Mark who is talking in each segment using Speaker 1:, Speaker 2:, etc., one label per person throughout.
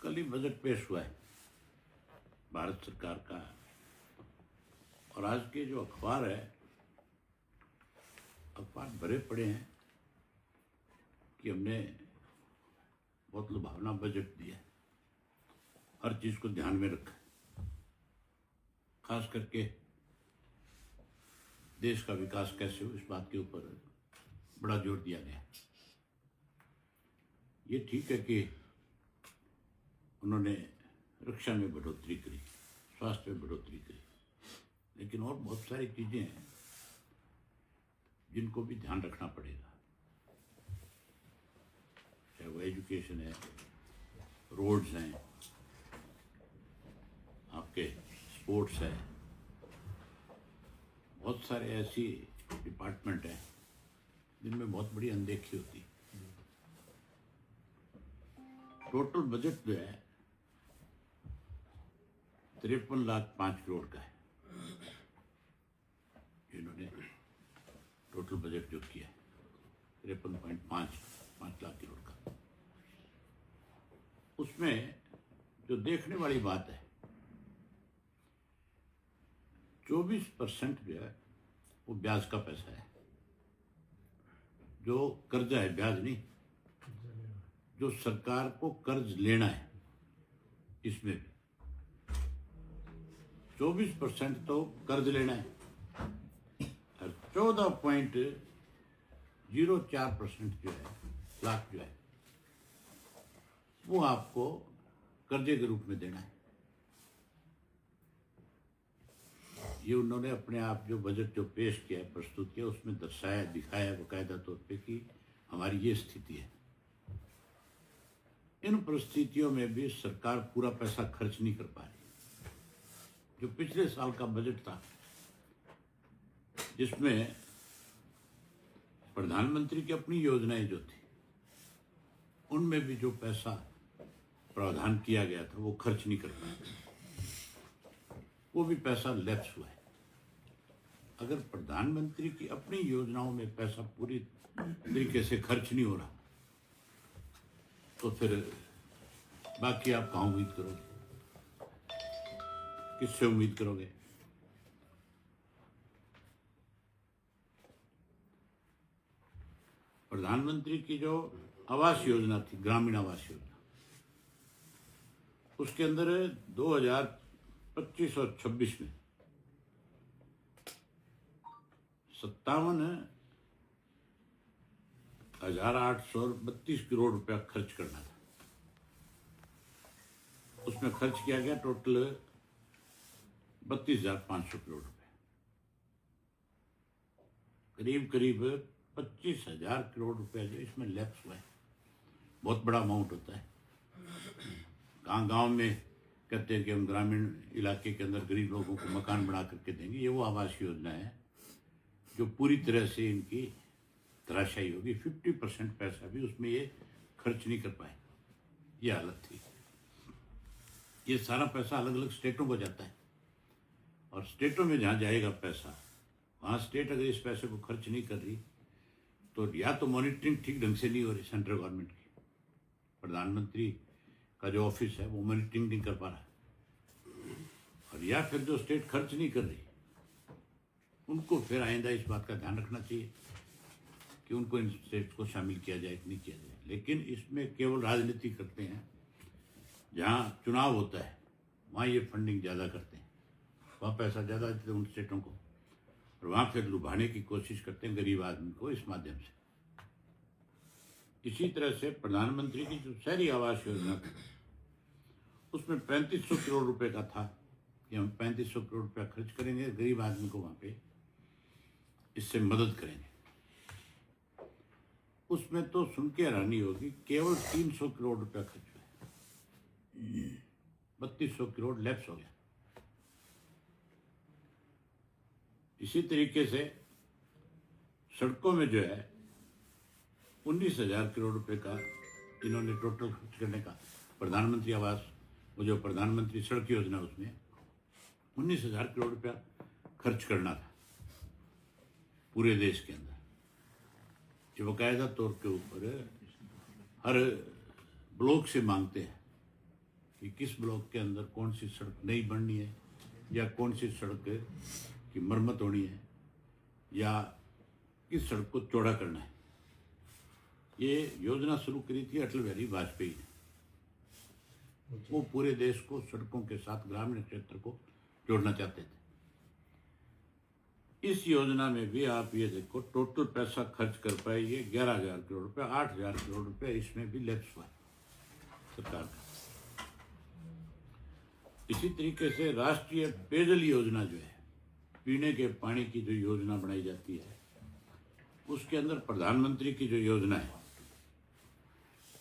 Speaker 1: कल ही बजट पेश हुआ है भारत सरकार का, और आज के जो अखबार है, अखबार भरे पड़े हैं कि हमने बहुत लुभावना बजट दिया है, हर चीज को ध्यान में रखा, खास करके देश का विकास कैसे हो इस बात के ऊपर बड़ा जोर दिया गया। ये ठीक है कि उन्होंने रक्षा में बढ़ोतरी करी, स्वास्थ्य में बढ़ोतरी करी, लेकिन और बहुत सारी चीजें हैं जिनको भी ध्यान रखना पड़ेगा, चाहे वो एजुकेशन है, रोड्स हैं, आपके स्पोर्ट्स है, बहुत सारे ऐसी डिपार्टमेंट हैं जिनमें बहुत बड़ी अनदेखी होती है। टोटल बजट जो है 53,05,00,000 का है, इन्होंने टोटल बजट जो किया है 53.5 लाख करोड़ का। उसमें जो देखने वाली बात है, 24% जो है वो ब्याज का पैसा है, जो कर्जा है, ब्याज नहीं, जो सरकार को कर्ज लेना है, इसमें भी 24% तो कर्ज लेना है और 14.04% जो है लाख जो है वो आपको कर्जे के रूप में देना है। ये उन्होंने अपने आप जो बजट जो पेश किया है, प्रस्तुत किया, उसमें दर्शाया, दिखाया बकायदा तौर पे कि हमारी ये स्थिति है। इन परिस्थितियों में भी सरकार पूरा पैसा खर्च नहीं कर पा रही। जो पिछले साल का बजट था जिसमें प्रधानमंत्री की अपनी योजनाएं जो थी उनमें भी जो पैसा प्रावधान किया गया था वो खर्च नहीं कर पाया, वो भी पैसा लैप्स हुआ है। अगर प्रधानमंत्री की अपनी योजनाओं में पैसा पूरी तरीके से खर्च नहीं हो रहा तो फिर बाकी आप कहाँ उम्मीद करोगे, किससे उम्मीद करोगे? प्रधानमंत्री की जो आवास योजना थी, ग्रामीण आवास योजना, उसके अंदर 2025 और 26 में 57,832 करोड़ रुपया खर्च करना था। उसमें खर्च किया गया टोटल 32,500 करोड़ रुपए, करीब करीब 25,000 करोड़ रुपया जो इसमें लैप्स हुआ है। बहुत बड़ा अमाउंट होता है। गांव में कहते हैं कि हम ग्रामीण इलाके के अंदर गरीब लोगों को मकान बना करके देंगे, ये वो आवास योजना है जो पूरी तरह से इनकी धराशायी होगी। 50% पैसा भी उसमें ये खर्च नहीं कर पाए, ये हालत थी। ये सारा पैसा अलग अलग स्टेटों को जाता है और स्टेटों में जहाँ जाएगा पैसा, वहाँ स्टेट अगर इस पैसे को खर्च नहीं कर रही तो या तो मॉनिटरिंग ठीक ढंग से नहीं हो रही सेंट्रल गवर्नमेंट की, प्रधानमंत्री का जो ऑफिस है वो मॉनिटरिंग नहीं कर पा रहा है, और या फिर जो स्टेट खर्च नहीं कर रही उनको फिर आइंदा इस बात का ध्यान रखना चाहिए कि उनको इन स्टेट्स को शामिल किया जाए कि नहीं किया जाए। लेकिन इसमें केवल राजनीति करते हैं, जहाँ चुनाव होता है वहाँ ये फंडिंग ज़्यादा करते हैं, वहाँ पैसा ज़्यादा देते हैं उन स्टेटों को, और वहाँ फिर लुभाने की कोशिश करते हैं गरीब आदमी को इस माध्यम से। इसी तरह से प्रधानमंत्री की जो शहरी आवास योजना थी उसमें 3500 करोड़ रुपए का था कि हम 3500 करोड़ रुपया खर्च करेंगे, गरीब आदमी को वहाँ पे इससे मदद करेंगे। उसमें तो सुन के हैरानी होगी, केवल 300 करोड़ रुपया खर्च हुआ, 3200 करोड़ लैप्स हो गया। इसी तरीके से सड़कों में जो है 19,000 करोड़ रुपए का इन्होंने टोटल खर्च करने का, प्रधानमंत्री आवास, वो जो प्रधानमंत्री सड़क योजना, उसमें 19,000 करोड़ रुपया खर्च करना था पूरे देश के अंदर, जो बाकायदा तौर के ऊपर हर ब्लॉक से मांगते हैं कि किस ब्लॉक के अंदर कौन सी सड़क नई बननी है या कौन सी सड़क की मरम्मत होनी है या किस सड़क को चौड़ा करना है। ये योजना शुरू करी थी अटल बिहारी वाजपेयी ने। वो पूरे देश को सड़कों के साथ ग्रामीण क्षेत्र को जोड़ना चाहते थे। इस योजना में भी आप ये देखो टोटल पैसा खर्च कर पाए ये 11,000 करोड़ रुपए, 8,000 करोड़ रुपए इसमें भी लैप्स हुआ सरकार का। इसी तरीके से राष्ट्रीय पेयजल योजना जो है, पीने के पानी की जो योजना बनाई जाती है, उसके अंदर प्रधानमंत्री की जो योजना है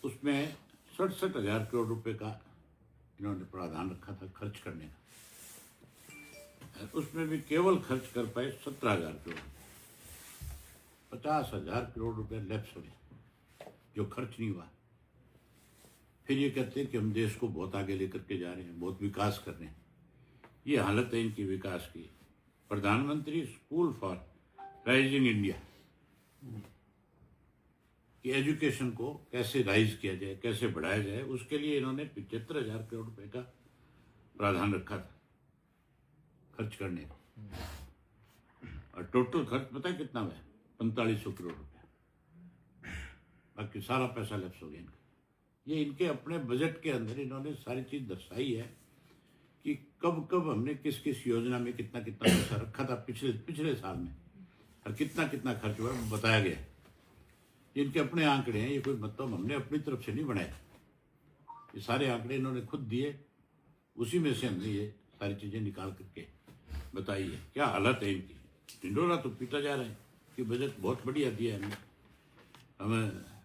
Speaker 1: उसमें 67,000 करोड़ रुपए का इन्होंने प्रावधान रखा था खर्च करने का। उसमें भी केवल खर्च कर पाए 17,000 करोड़, 50,000 करोड़ रुपए लैप्स हो गए जो खर्च नहीं हुआ। फिर ये कहते हैं कि हम देश को बहुत आगे लेकर के जा रहे हैं, बहुत विकास कर रहे हैं। ये हालत है इनकी विकास की। प्रधानमंत्री स्कूल फॉर राइजिंग इंडिया कि एजुकेशन को कैसे राइज किया जाए, कैसे बढ़ाया जाए, उसके लिए इन्होंने 75,000 करोड़ रुपए का प्रावधान रखा था खर्च करने का। और टोटल खर्च पता है कितना हुआ? 4500 करोड़ रुपए। बाकी सारा पैसा लैप्स हो गया इनका। ये इनके अपने बजट के अंदर इन्होंने सारी चीज दर्शाई है कि कब कब हमने किस किस योजना में कितना कितना पैसा रखा था पिछले साल में और कितना कितना खर्च हुआ बताया गया है। इनके अपने आंकड़े हैं, ये कोई मतलब हमने अपनी तरफ से नहीं बनाए। ये सारे आंकड़े इन्होंने खुद दिए, उसी में से हमने ये सारी चीजें निकाल करके बताई है। क्या हालत है इनकी। ढिंडोरा तो पीटा जा रहा है कि बजट बहुत बढ़िया दिया है हमें।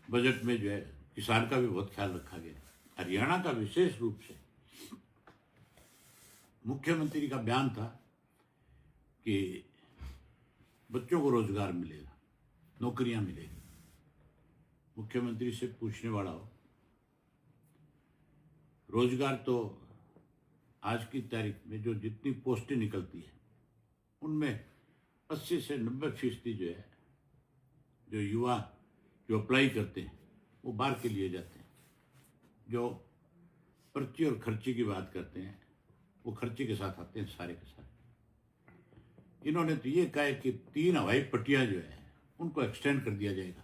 Speaker 1: बजट में जो है किसान का भी बहुत ख्याल रखा गया। हरियाणा का विशेष रूप से मुख्यमंत्री का बयान था कि बच्चों को रोजगार मिलेगा, नौकरियां मिलेगी। मुख्यमंत्री से पूछने वाला हो, रोजगार तो आज की तारीख में जो जितनी पोस्टें निकलती है उनमें 80 से 90% जो है, जो युवा जो अप्लाई करते हैं वो बाहर के लिए जाते हैं। जो पर्ची और खर्चे की बात करते हैं वो खर्चे के साथ आते हैं सारे के साथ। इन्होंने तो ये कहा है कि 3 हवाई पट्टियां जो है उनको एक्सटेंड कर दिया जाएगा।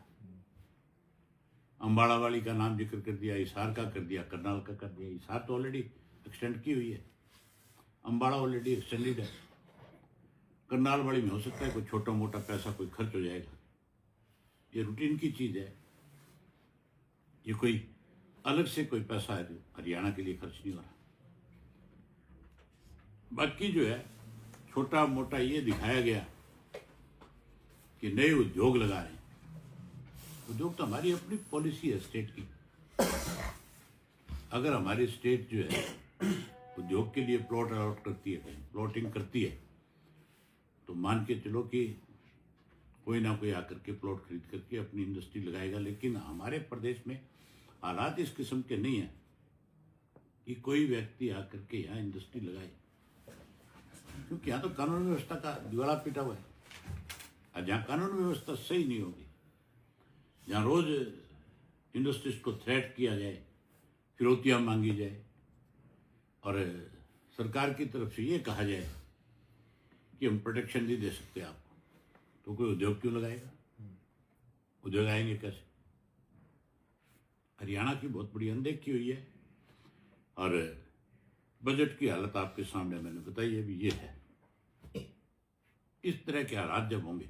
Speaker 1: अम्बाड़ा वाली का नाम जिक्र कर दिया, हिसार का कर दिया, करनाल का कर दिया। हिसार तो ऑलरेडी एक्सटेंड की हुई है, अम्बाड़ा ऑलरेडी एक्सटेंडेड है। करनाल वाली में हो सकता है कोई छोटा मोटा पैसा कोई खर्च हो जाएगा। ये रूटीन की चीज है, ये कोई अलग से कोई पैसा है हरियाणा के लिए खर्च नहीं हो रहा। बाकी जो है छोटा मोटा ये दिखाया गया कि नए उद्योग लगा रहे हैं। उद्योग तो हमारी अपनी पॉलिसी है स्टेट की। अगर हमारी स्टेट जो है उद्योग के लिए प्लॉट अलॉट करती है, प्लॉटिंग करती है, तो मान के चलो कि कोई ना कोई आकर के प्लॉट खरीद करके अपनी इंडस्ट्री लगाएगा। लेकिन हमारे प्रदेश में हालात इस किस्म के नहीं है कि कोई व्यक्ति आकर के यहाँ इंडस्ट्री लगाए, क्योंकि यहाँ तो कानून व्यवस्था का दिवाला पीटा हुआ है। और जहाँ कानून व्यवस्था सही नहीं होगी, जहाँ रोज इंडस्ट्रीज को थ्रेट किया जाए, फिरौतियाँ मांगी जाए और सरकार की तरफ से ये कहा जाए कि हम प्रोटेक्शन नहीं दे सकते आपको, तो कोई उद्योग क्यों लगाएगा? उद्योग आएंगे कैसे? हरियाणा की बहुत बड़ी अनदेखी हुई है। और बजट की हालत आपके सामने मैंने बताई है, भी ये है। इस तरह के हालात जब होंगे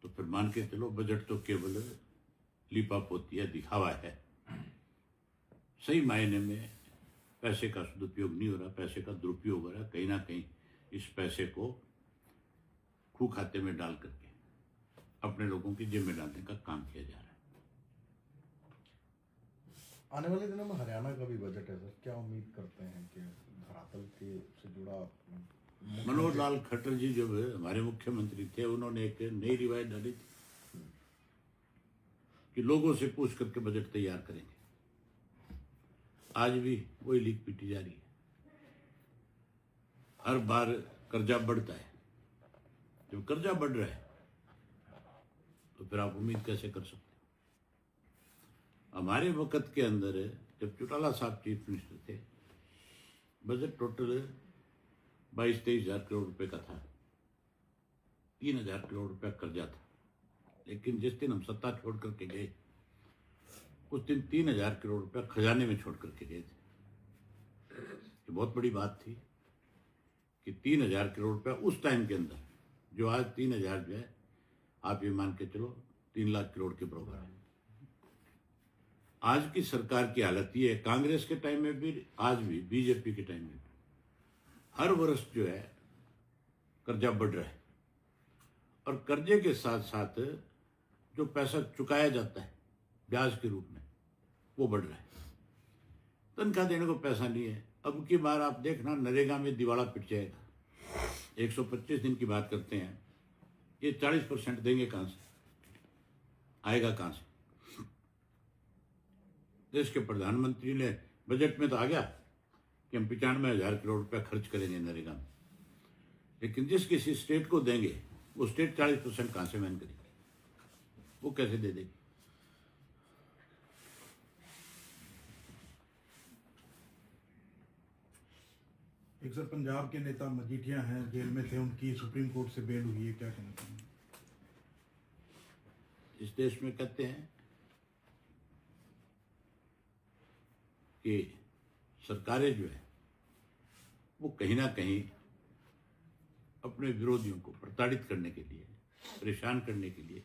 Speaker 1: तो फिर मान के चलो बजट तो केवल लिपाप होती है, दिखावा है। सही मायने में पैसे का सदुपयोग नहीं हो रहा, पैसे का दुरुपयोग हो रहा है। कहीं ना कहीं इस पैसे को खू खाते में डाल करके अपने लोगों की जेब में डालने का काम किया जा रहा है।
Speaker 2: आने वाले दिनों में हरियाणा का भी बजट है सर, क्या उम्मीद करते हैं कि धरातल के से जुड़ा?
Speaker 1: मनोहर लाल खट्टर जी जब हमारे मुख्यमंत्री थे, उन्होंने एक नई रिवायत डाली थी कि लोगों से पूछ करके बजट तैयार करेंगे। आज भी वही लीक पीटी जा रही है। हर बार कर्जा बढ़ता है। जब कर्जा बढ़ रहा है तो फिर आप उम्मीद कैसे कर सकते? हमारे वक्त के अंदर जब चौटाला साहब चीफ मिनिस्टर थे, बजट टोटल 22-23 हज़ार करोड़ रुपए का था। 3,000 करोड़ रुपया कर्जा था। लेकिन जिस दिन हम सत्ता छोड़ करके गए, उस दिन 3,000 करोड़ रुपया खजाने में छोड़ करके गए थे। ये बहुत बड़ी बात थी कि 3,000 करोड़ रुपया उस टाइम के अंदर, जो आज 3,000 जो है, आप ये मान के चलो 3 लाख करोड़ के बराबर है। आज की सरकार की हालत ये है, कांग्रेस के टाइम में भी, आज भी बीजेपी के टाइम में भी, हर वर्ष जो है कर्जा बढ़ रहा है, और कर्जे के साथ साथ जो पैसा चुकाया जाता है ब्याज के रूप में, वो बढ़ रहा है। तनख्वाह देने को पैसा नहीं है। अब की बार आप देखना, नरेगा में दिवाला पिट जाएगा। 125 दिन की बात करते हैं, ये 40% देंगे कहां से, आएगा कहां से? देश के प्रधानमंत्री ने बजट में तो आ गया कि हम 95,000 करोड़ रुपया खर्च करेंगे नरेगा में, लेकिन जिस किसी स्टेट को देंगे, वो स्टेट 40% कहां से वहन करेगी? वो कैसे दे देगी?
Speaker 3: एक सर, पंजाब के नेता मजीठिया हैं, जेल में थे, उनकी सुप्रीम कोर्ट से बेल हुई है, क्या कहना चाहेंगे?
Speaker 1: इस देश में कहते हैं कि सरकारें जो है वो कहीं ना कहीं अपने विरोधियों को प्रताड़ित करने के लिए, परेशान करने के लिए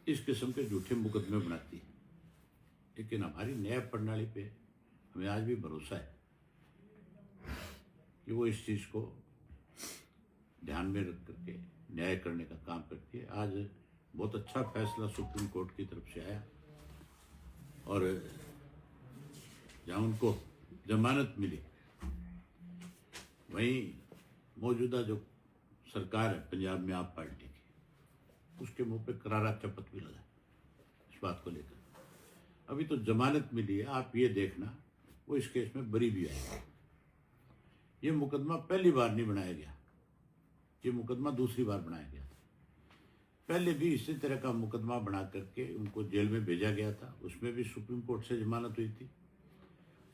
Speaker 1: इस किस्म के झूठे मुकदमे बनाती है। लेकिन हमारी न्याय प्रणाली पे हमें आज भी भरोसा है कि वो इस चीज़ को ध्यान में रख करके न्याय करने का काम करती है। आज बहुत अच्छा फैसला सुप्रीम कोर्ट की तरफ से आया, और जहाँ उनको जमानत मिली, वहीं मौजूदा जो सरकार है पंजाब में आप पार्टी की, उसके मुंह पे करारा चपत भी लगा इस बात को लेकर। अभी तो जमानत मिली है, आप ये देखना वो इस केस में बरी भी आएगा। ये मुकदमा पहली बार नहीं बनाया गया, ये मुकदमा दूसरी बार बनाया गया था। पहले भी इसी तरह का मुकदमा बना करके उनको जेल में भेजा गया था, उसमें भी सुप्रीम कोर्ट से जमानत हुई थी।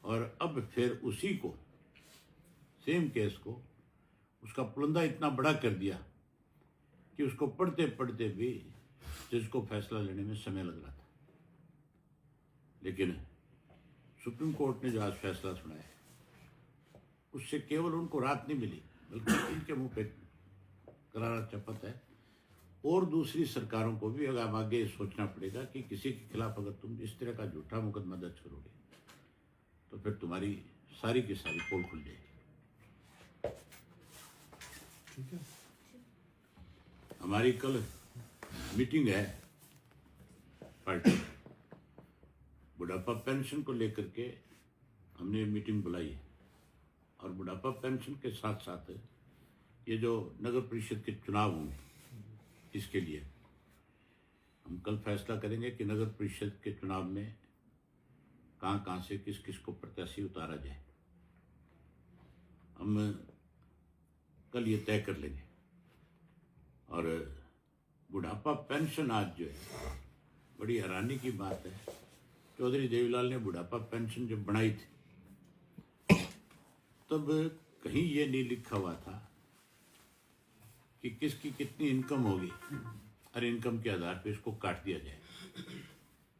Speaker 1: और अब फिर उसी को, सेम केस को, उसका पुलंदा इतना बड़ा कर दिया कि उसको पढ़ते पढ़ते भी जज को फैसला लेने में समय लग रहा था। लेकिन सुप्रीम कोर्ट ने जो आज फैसला सुनाया, उससे केवल उनको राहत नहीं मिली, बल्कि इनके मुंह पे करारा चपत है। और दूसरी सरकारों को भी अगर आगे सोचना पड़ेगा कि किसी के खिलाफ अगर तुम इस तरह का झूठा मुकदमा दर्ज करोगे तो फिर तुम्हारी सारी की सारी पोल खुल जाएगी।
Speaker 2: ठीक है।
Speaker 1: हमारी कल मीटिंग है पार्टी, बुढ़ापा पेंशन को लेकर के हमने मीटिंग बुलाई है। और बुढ़ापा पेंशन के साथ साथ ये जो नगर परिषद के चुनाव होंगे, इसके लिए हम कल फैसला करेंगे कि नगर परिषद के चुनाव में कहाँ से किस किस को प्रत्याशी उतारा जाए। हम कल ये तय कर लेंगे। और बुढ़ापा पेंशन आज जो है, बड़ी हैरानी की बात है, चौधरी देवीलाल ने बुढ़ापा पेंशन जब बनाई थी तब कहीं ये नहीं लिखा हुआ था कि किसकी कितनी इनकम होगी और इनकम के आधार पे इसको काट दिया जाए।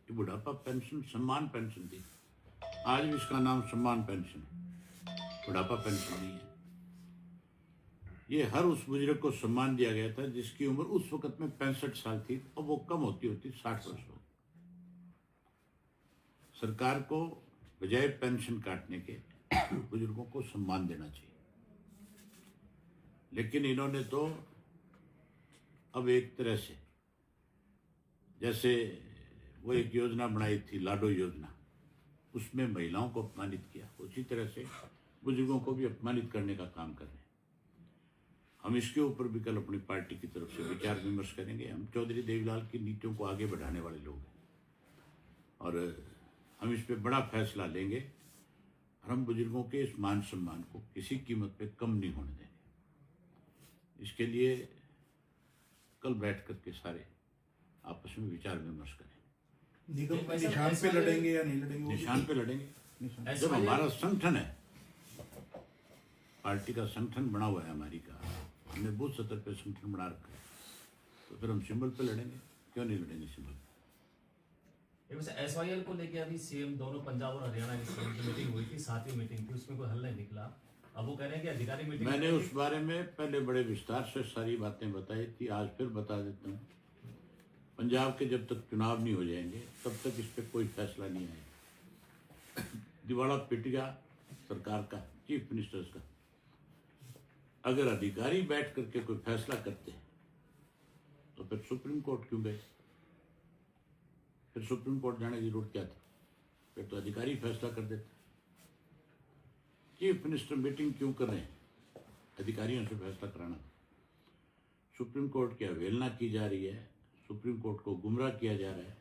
Speaker 1: ये बुढ़ापा पेंशन सम्मान पेंशन थी, आज भी इसका नाम सम्मान पेंशन है, बुढ़ापा पेंशन नहीं है। ये हर उस बुजुर्ग को सम्मान दिया गया था जिसकी उम्र उस वक्त में 65 साल थी, अब वो कम होती होती 60 वर्ष हो। सरकार को बजाय पेंशन काटने के बुजुर्गों को सम्मान देना चाहिए। लेकिन इन्होंने तो अब एक तरह से, जैसे वो एक योजना बनाई थी लाडो योजना, उसमें महिलाओं को अपमानित किया, उसी तरह से बुजुर्गों को भी अपमानित करने का काम कर रहे हैं। हम इसके ऊपर भी कल अपनी पार्टी की तरफ से विचार विमर्श करेंगे। हम चौधरी देवीलाल की नीतियों को आगे बढ़ाने वाले लोग हैं और हम इस पे बड़ा फैसला लेंगे और हम बुजुर्गों के इस मान सम्मान को किसी कीमत पे कम नहीं होने देंगे। इसके लिए कल बैठ कर के सारे आपस में विचार विमर्श करें।
Speaker 3: निगम
Speaker 4: नहीं,
Speaker 3: के
Speaker 4: वैसा-
Speaker 3: निशान पे
Speaker 4: ऐसा
Speaker 3: लड़ेंगे या नहीं लड़ेंगे वो
Speaker 1: निशान पे लड़ेंगे।
Speaker 3: निशान
Speaker 1: जब हमारा संगठन है, पार्टी का संगठन बना हुआ है हमारी का, हमने बूथ स्तर पे संगठन बना रखा है, तो फिर हम सिंबल पे लड़ेंगे, क्यों नहीं लड़ेंगे सिंबल पे?
Speaker 4: वैसे एसवाईएल को लेके अभी सीएम दोनों पंजाब और हरियाणा की सीएम की मीटिंग हुई थी, 7वीं मीटिंग थी, उसमें कोई हल नहीं निकला। अब वो कह रहे हैं कि अधिकारी मीटिंग
Speaker 1: मैंने उस बारे में पहले बड़े विस्तार से सारी बातें बताई थी, आज फिर बता देता हूँ। पंजाब के जब तक चुनाव नहीं हो जाएंगे तब तक इस पे कोई फैसला नहीं आएगा। दिवाला पिट गया सरकार का, चीफ मिनिस्टर्स का। अगर अधिकारी बैठ करके कोई फैसला करते तो फिर सुप्रीम कोर्ट क्यों गए? फिर सुप्रीम कोर्ट जाने की जरूरत क्या थी? फिर तो अधिकारी फैसला कर देते। चीफ मिनिस्टर मीटिंग क्यों कर रहे हैं? अधिकारियों से फैसला कराना। सुप्रीम कोर्ट की अवहेलना की जा रही है, सुप्रीम कोर्ट को गुमराह किया जा रहा है।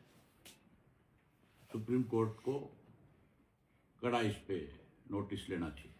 Speaker 1: सुप्रीम कोर्ट को कड़ा इस पे नोटिस लेना चाहिए।